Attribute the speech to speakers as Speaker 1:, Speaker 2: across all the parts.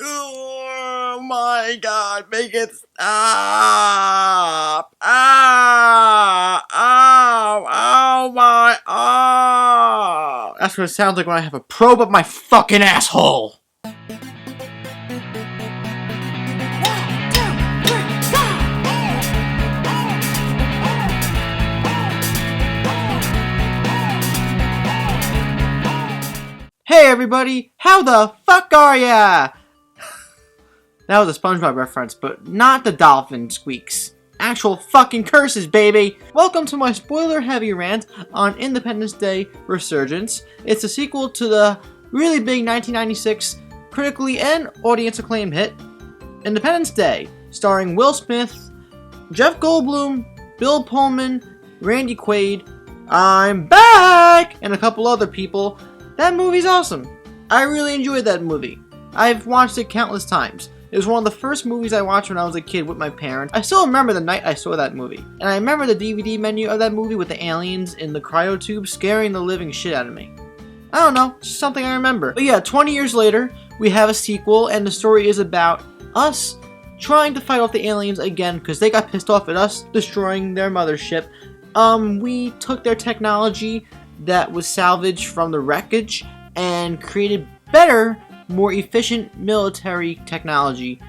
Speaker 1: Oh my god, make it stop! Ah! Ow! Ow my... Ah! That's what it sounds like when I have a probe up my fucking asshole! Hey everybody, how the fuck are ya? That was a SpongeBob reference, but not the dolphin squeaks. Actual fucking curses, baby! Welcome to my spoiler-heavy rant on Independence Day Resurgence. It's a sequel to the really big 1996 critically and audience-acclaimed hit, Independence Day, starring Will Smith, Jeff Goldblum, Bill Pullman, Randy Quaid, I'm back, and a couple other people. That movie's awesome. I really enjoyed that movie. I've watched it countless times. It was one of the first movies I watched when I was a kid with my parents. I still remember the night I saw that movie. And I remember the DVD menu of that movie with the aliens in the cryotube scaring the living shit out of me. I don't know, it's just something I remember. But yeah, 20 years later, we have a sequel, and the story is about us trying to fight off the aliens again because they got pissed off at us destroying their mothership. We took their technology that was salvaged from the wreckage and created better, more efficient military technology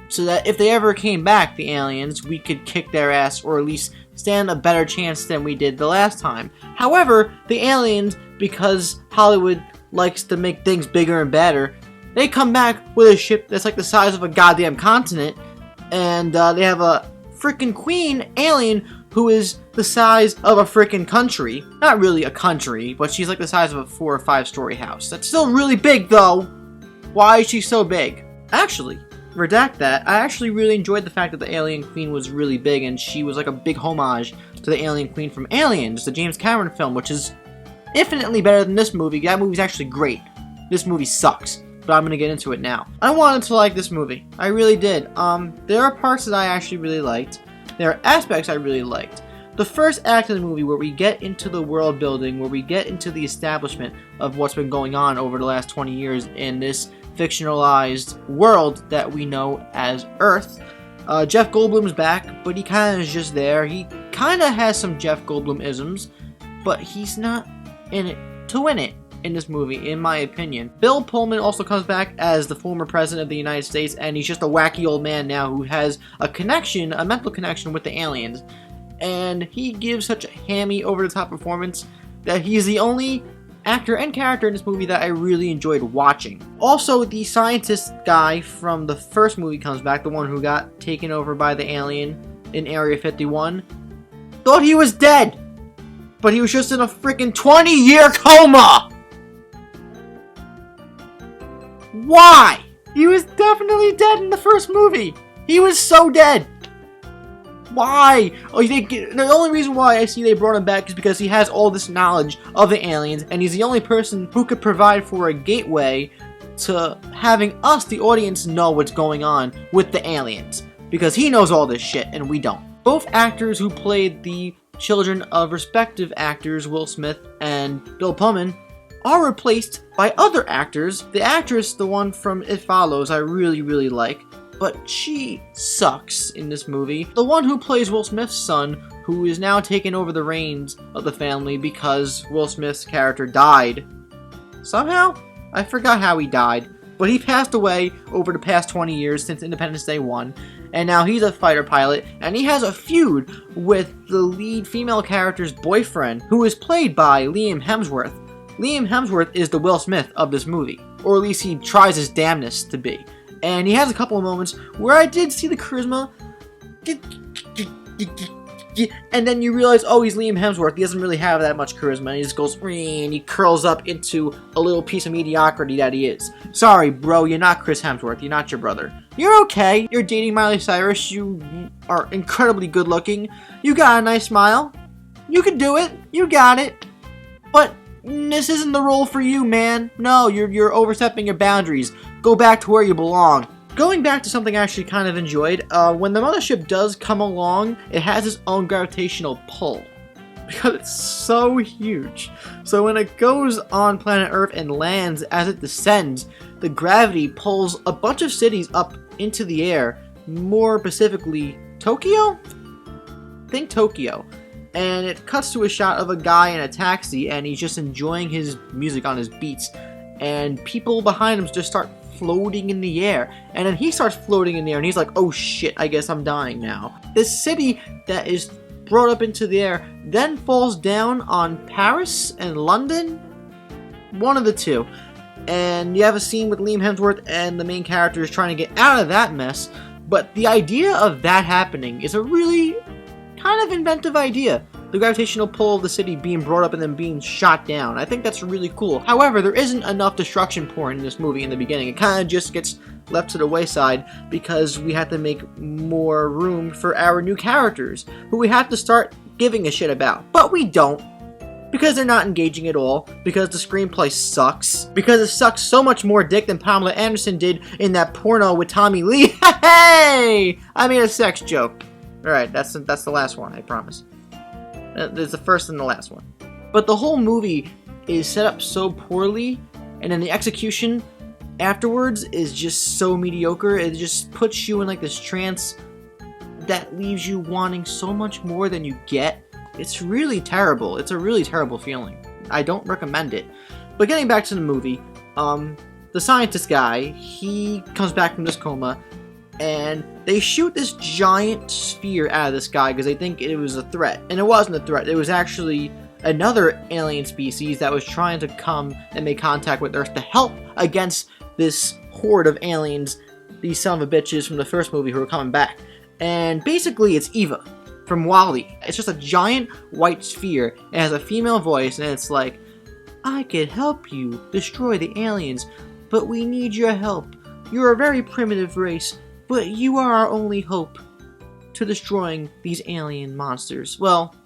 Speaker 1: so that if they ever came back, the aliens, we could kick their ass or at least stand a better chance than we did the last time. However, the aliens, because Hollywood likes to make things bigger and better, they come back with a ship that's like the size of a goddamn continent, and they have a freaking queen alien who is the size of a freaking country. Not really a country, but she's like the size of a 4 or 5 story house. That's still really big though. Why is she so big? Actually, redact that, I actually really enjoyed the fact that the alien queen was really big and she was like a big homage to the alien queen from Aliens, the James Cameron film, which is infinitely better than this movie. That movie's actually great. This movie sucks, but I'm gonna get into it now. I wanted to like this movie. I really did. There are parts that I actually really liked. There are aspects I really liked. The first act of the movie where we get into the world building, where we get into the establishment of what's been going on over the last 20 years in this fictionalized world that we know as Earth. Jeff Goldblum's back, but he kind of is just there. He kind of has some Jeff Goldblum-isms, but he's not in it to win it in this movie, in my opinion. Bill Pullman also comes back as the former president of the United States, and he's just a wacky old man now who has a connection, a mental connection with the aliens. And he gives such a hammy, over-the-top performance that he's the only actor and character in this movie that I really enjoyed watching. Also, the scientist guy from the first movie comes back, the one who got taken over by the alien in Area 51. Thought he was dead, but he was just in a freaking 20-year coma! Why? He was definitely dead in the first movie. He was so dead. Why? Oh, you think the only reason why I see they brought him back is because he has all this knowledge of the aliens, and he's the only person who could provide for a gateway to having us, the audience, know what's going on with the aliens. Because he knows all this shit, and we don't. Both actors who played the children of respective actors, Will Smith and Bill Pullman, are replaced by other actors. The actress, the one from It Follows, I really, really like, but she sucks in this movie. The one who plays Will Smith's son, who is now taking over the reins of the family because Will Smith's character died. Somehow? I forgot how he died, but he passed away over the past 20 years since Independence Day 1, and now he's a fighter pilot, and he has a feud with the lead female character's boyfriend, who is played by Liam Hemsworth. Liam Hemsworth is the Will Smith of this movie, or at least he tries his damnedest to be. And he has a couple of moments where I did see the charisma, and then you realize, oh, he's Liam Hemsworth, he doesn't really have that much charisma, and he just goes, and he curls up into a little piece of mediocrity that he is. Sorry, bro, you're not Chris Hemsworth, you're not your brother. You're okay, you're dating Miley Cyrus, you are incredibly good looking, you got a nice smile, you can do it, you got it, but this isn't the role for you, man. No, you're overstepping your boundaries. Go back to where you belong. Going back to something I actually kind of enjoyed, when the mothership does come along, it has its own gravitational pull. Because it's so huge. So when it goes on planet Earth and lands, as it descends, the gravity pulls a bunch of cities up into the air, more specifically Tokyo? Think Tokyo. And it cuts to a shot of a guy in a taxi, and he's just enjoying his music on his beats. And people behind him just start floating in the air. And then he starts floating in the air, and he's like, oh shit, I guess I'm dying now. This city that is brought up into the air then falls down on Paris and London? One of the two. And you have a scene with Liam Hemsworth and the main character is trying to get out of that mess. But the idea of that happening is a really kind of inventive idea. The gravitational pull of the city being brought up and then being shot down. I think that's really cool. However, there isn't enough destruction porn in this movie in the beginning. It kind of just gets left to the wayside because we have to make more room for our new characters, who we have to start giving a shit about. But we don't. Because they're not engaging at all, because the screenplay sucks, because it sucks so much more dick than Pamela Anderson did in that porno with Tommy Lee. Hey! I made a sex joke. Alright, that's the last one, I promise. There's the first and the last one. But the whole movie is set up so poorly, and then the execution afterwards is just so mediocre. It just puts you in like this trance that leaves you wanting so much more than you get. It's really terrible. It's a really terrible feeling. I don't recommend it. But getting back to the movie, the scientist guy, he comes back from this coma, and they shoot this giant sphere out of this guy because they think it was a threat. And it wasn't a threat. It was actually another alien species that was trying to come and make contact with Earth to help against this horde of aliens, these son of a bitches from the first movie who are coming back. And basically it's Eva from WALL-E. It's just a giant white sphere. It has a female voice, and it's like, I could help you destroy the aliens, but we need your help. You're a very primitive race, but you are our only hope to destroying these alien monsters. Well,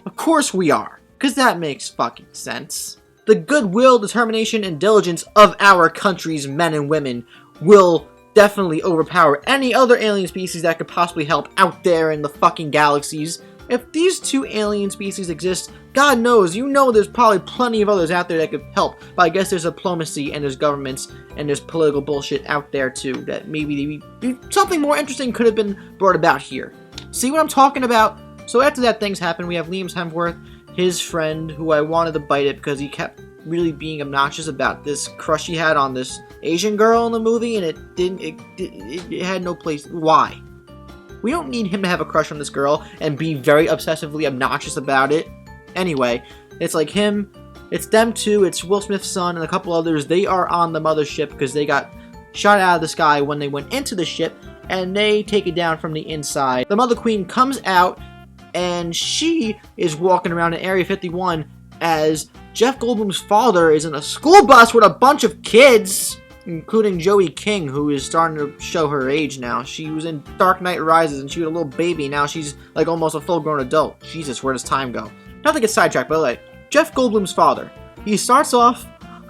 Speaker 1: of course we are, because that makes fucking sense. The goodwill, determination, and diligence of our country's men and women will definitely overpower any other alien species that could possibly help out there in the fucking galaxies. If these two alien species exist, God knows, you know there's probably plenty of others out there that could help. But I guess there's diplomacy and there's governments and there's political bullshit out there too that maybe something more interesting could have been brought about here. See what I'm talking about? So after that things happen, we have Liam Hemsworth, his friend, who I wanted to bite it because he kept really being obnoxious about this crush he had on this Asian girl in the movie, and it had no place. Why? We don't need him to have a crush on this girl and be very obsessively obnoxious about it. Anyway, it's like him, it's them two, it's Will Smith's son and a couple others. They are on the mothership because they got shot out of the sky when they went into the ship, and they take it down from the inside. The Mother Queen comes out, and she is walking around in Area 51 as Jeff Goldblum's father is in a school bus with a bunch of kids, including Joey King, who is starting to show her age now. She was in Dark Knight Rises, and she was a little baby. Now she's like almost a full-grown adult. Jesus, where does time go? Not to get sidetracked, but like, Jeff Goldblum's father. He starts off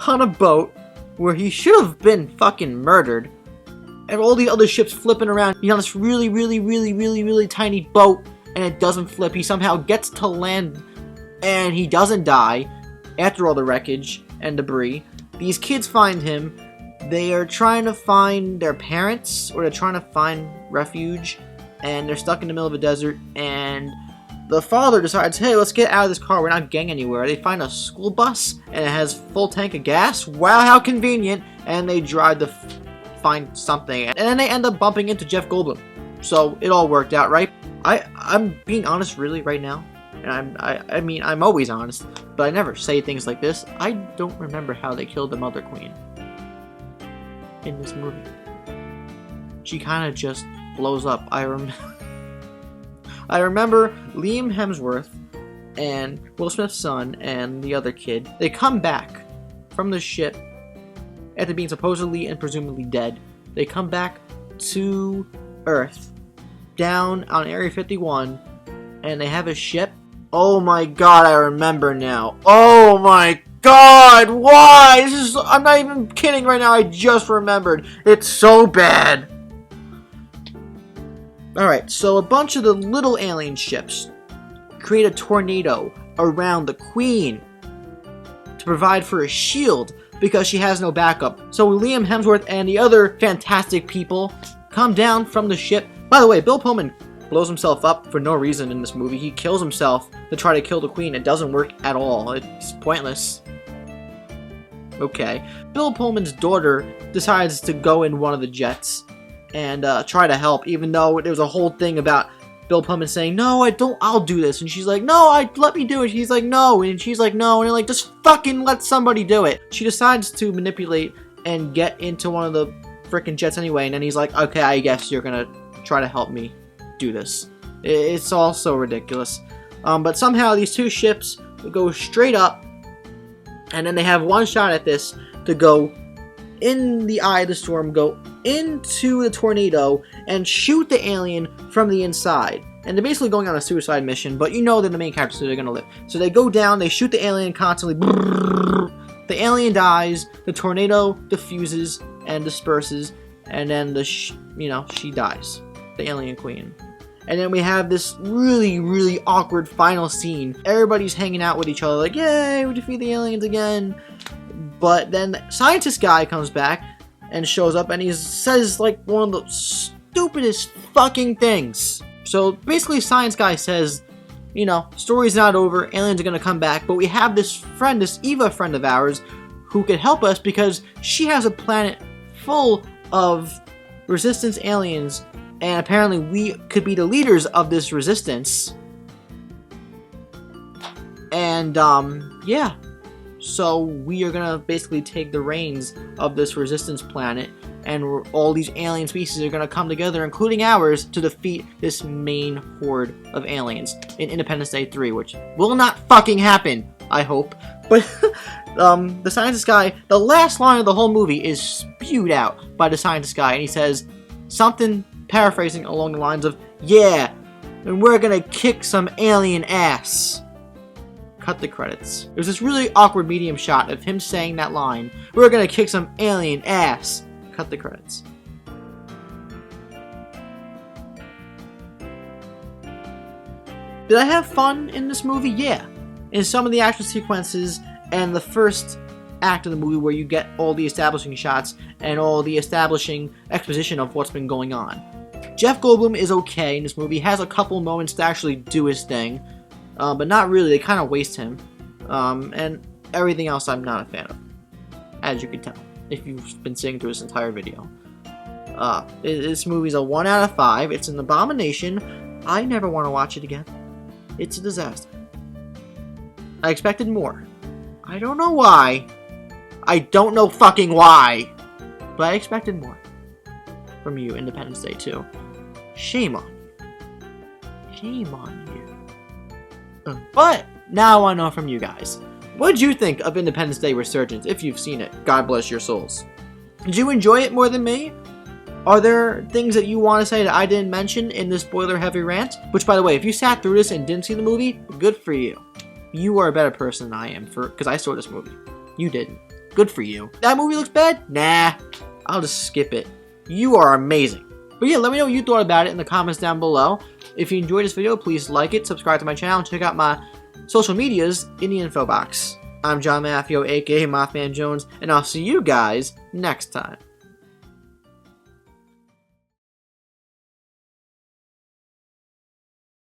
Speaker 1: on a boat where he should have been fucking murdered, and all the other ships flipping around. He's on this really tiny boat, and it doesn't flip. He somehow gets to land, and he doesn't die after all the wreckage and debris. These kids find him. They are trying to find their parents, or they're trying to find refuge, and they're stuck in the middle of a desert, and the father decides, hey, let's get out of this car, we're not going anywhere. They find a school bus, and it has full tank of gas. Wow, how convenient. And they drive to find something, and then they end up bumping into Jeff Goldblum. So it all worked out, right? I'm being honest really right now, and I mean, I'm always honest, but I never say things like this. I don't remember how they killed the Mother Queen in this movie. She kind of just blows up. I remember Liam Hemsworth and Will Smith's son and the other kid. They come back from the ship after being supposedly and presumably dead. They come back to Earth, down on Area 51, and they have a ship. Oh my god, I remember now. Oh my god, why? I'm not even kidding right now, I just remembered. It's so bad. Alright, so a bunch of the little alien ships create a tornado around the Queen to provide for a shield because she has no backup. So Liam Hemsworth and the other fantastic people come down from the ship. By the way, Bill Pullman blows himself up for no reason in this movie. He kills himself to try to kill the Queen. It doesn't work at all. It's pointless. Okay. Bill Pullman's daughter decides to go in one of the jets and try to help, even though there was a whole thing about Bill Pullman saying, no, I'll do this. And she's like, no, let me do it. He's like, no. And she's like, no. And they're like, just fucking let somebody do it. She decides to manipulate and get into one of the freaking jets anyway. And then he's like, okay, I guess you're gonna try to help me do this. It's all so ridiculous. But somehow these two ships go straight up, and then they have one shot at this to go in the eye of the storm, go into the tornado, and shoot the alien from the inside. And they're basically going on a suicide mission, but you know they're the main characters, so they're gonna live. So they go down, they shoot the alien constantly. The alien dies, the tornado diffuses and disperses, and then she dies. The alien queen. And then we have this really, really awkward final scene. Everybody's hanging out with each other like, yay, we defeat the aliens again. But then the scientist guy comes back and shows up and he says like one of the stupidest fucking things. So basically science guy says, story's not over, aliens are gonna come back, but we have this friend, this Eva friend of ours, who could help us because she has a planet full of resistance aliens, and apparently we could be the leaders of this resistance. And yeah. So we are gonna basically take the reins of this resistance planet, and all these alien species are gonna come together, including ours, to defeat this main horde of aliens in Independence Day 3, which will not fucking happen, I hope. But the scientist guy, the last line of the whole movie is spewed out by the scientist guy, and he says something paraphrasing along the lines of, yeah, and we're gonna kick some alien ass. Cut the credits. There's this really awkward medium shot of him saying that line, we're gonna kick some alien ass. Cut the credits. Did I have fun in this movie? Yeah. In some of the action sequences and the first act of the movie where you get all the establishing shots and all the establishing exposition of what's been going on. Jeff Goldblum is okay in this movie. He has a couple moments to actually do his thing. But not really, they kind of waste him. And everything else I'm not a fan of. As you can tell, if you've been sitting through this entire video. This movie's a 1 out of 5. It's an abomination. I never want to watch it again. It's a disaster. I expected more. I don't know why. I don't know fucking why. But I expected more. From you, Independence Day 2. Shame on you. Shame on you. But now I want to know from you guys. What did you think of Independence Day Resurgence, if you've seen it? God bless your souls. Did you enjoy it more than me? Are there things that you want to say that I didn't mention in this spoiler-heavy rant? Which, by the way, if you sat through this and didn't see the movie, good for you. You are a better person than I am, because I saw this movie. You didn't. Good for you. That movie looks bad? Nah. I'll just skip it. You are amazing. But yeah, let me know what you thought about it in the comments down below. If you enjoyed this video, please like it, subscribe to my channel, and check out my social medias in the info box. I'm John Maffio, aka MaffmanJones, and I'll see you guys next time.